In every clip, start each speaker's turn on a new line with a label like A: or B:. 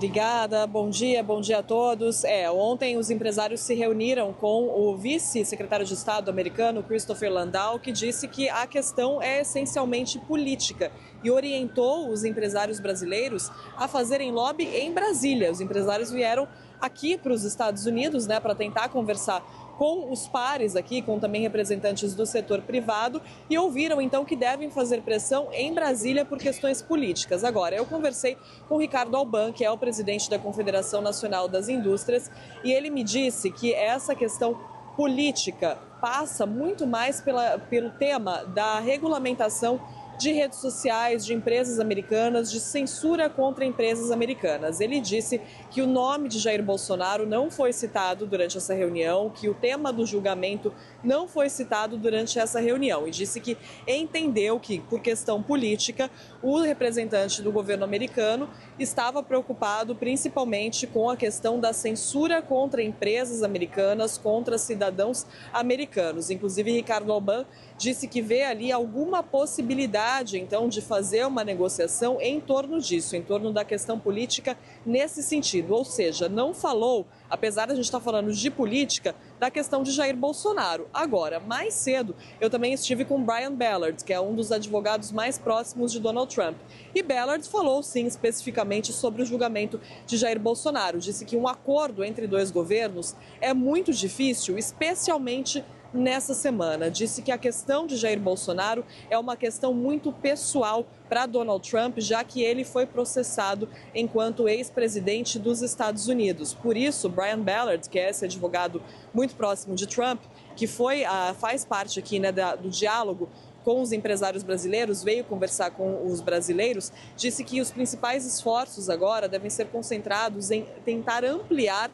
A: Obrigada, bom dia a todos. Ontem os empresários se reuniram com o vice-secretário de Estado americano, Christopher Landau, que disse que a questão é essencialmente política e orientou os empresários brasileiros a fazerem lobby em Brasília. Os empresários vieram aqui para os Estados Unidos, para tentar conversar com os pares aqui, com também representantes do setor privado, e ouviram então que devem fazer pressão em Brasília por questões políticas. Agora, eu conversei com o Ricardo Alban, que é o presidente da Confederação Nacional das Indústrias, e ele me disse que essa questão política passa muito mais pelo tema da regulamentação de redes sociais, de empresas americanas, de censura contra empresas americanas. Ele disse que o nome de Jair Bolsonaro não foi citado durante essa reunião, que o tema do julgamento não foi citado durante essa reunião e disse que entendeu que, por questão política, o representante do governo americano estava preocupado principalmente com a questão da censura contra empresas americanas, contra cidadãos americanos. Inclusive, Ricardo Alban disse que vê ali alguma possibilidade, então, de fazer uma negociação em torno disso, em torno da questão política nesse sentido. Ou seja, não falou, apesar de a gente estar falando de política, da questão de Jair Bolsonaro. Agora, mais cedo, eu também estive com Brian Ballard, que é um dos advogados mais próximos de Donald Trump. E Ballard falou, sim, especificamente sobre o julgamento de Jair Bolsonaro. Disse que um acordo entre dois governos é muito difícil, especialmente nessa semana. Disse que a questão de Jair Bolsonaro é uma questão muito pessoal para Donald Trump, já que ele foi processado enquanto ex-presidente dos Estados Unidos. Por isso, Brian Ballard, que é esse advogado muito próximo de Trump, que faz parte aqui do diálogo com os empresários brasileiros, veio conversar com os brasileiros, disse que os principais esforços agora devem ser concentrados em tentar ampliar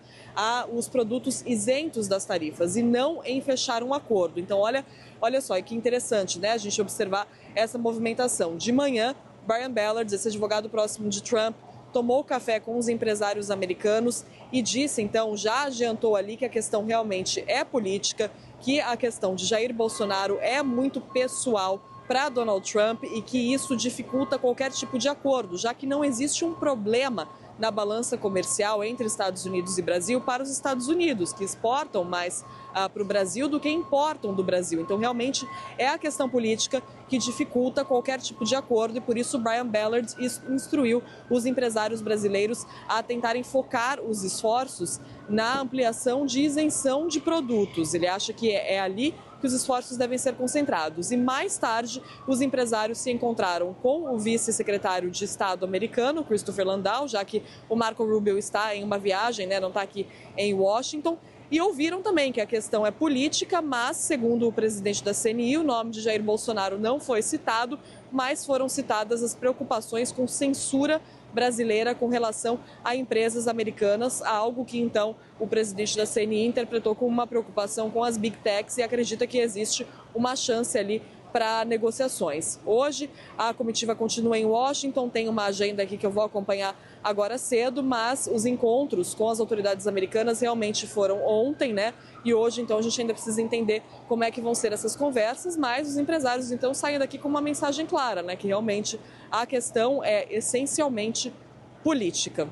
A: os produtos isentos das tarifas e não em fechar um acordo. Então, olha só, que interessante, a gente observar essa movimentação. De manhã, Brian Ballard, esse advogado próximo de Trump, tomou café com os empresários americanos e disse, então, já adiantou ali que a questão realmente é política, que a questão de Jair Bolsonaro é muito pessoal para Donald Trump e que isso dificulta qualquer tipo de acordo, já que não existe um problema na balança comercial entre Estados Unidos e Brasil para os Estados Unidos, que exportam mais para o Brasil do que importam do Brasil. Então, realmente, é a questão política que dificulta qualquer tipo de acordo e, por isso, Brian Ballard instruiu os empresários brasileiros a tentarem focar os esforços na ampliação de isenção de produtos. Ele acha que é ali que os esforços devem ser concentrados. E mais tarde, os empresários se encontraram com o vice-secretário de Estado americano, Christopher Landau, já que o Marco Rubio está em uma viagem, não está aqui em Washington, e ouviram também que a questão é política, mas, segundo o presidente da CNI, o nome de Jair Bolsonaro não foi citado, mas foram citadas as preocupações com censura brasileira com relação a empresas americanas, algo que então o presidente da CNI interpretou como uma preocupação com as Big Techs e acredita que existe uma chance ali para negociações. Hoje a comitiva continua em Washington, tem uma agenda aqui que eu vou acompanhar agora cedo, mas os encontros com as autoridades americanas realmente foram ontem, E hoje, então, a gente ainda precisa entender como é que vão ser essas conversas, mas os empresários, então, saem daqui com uma mensagem clara, Que realmente a questão é essencialmente política.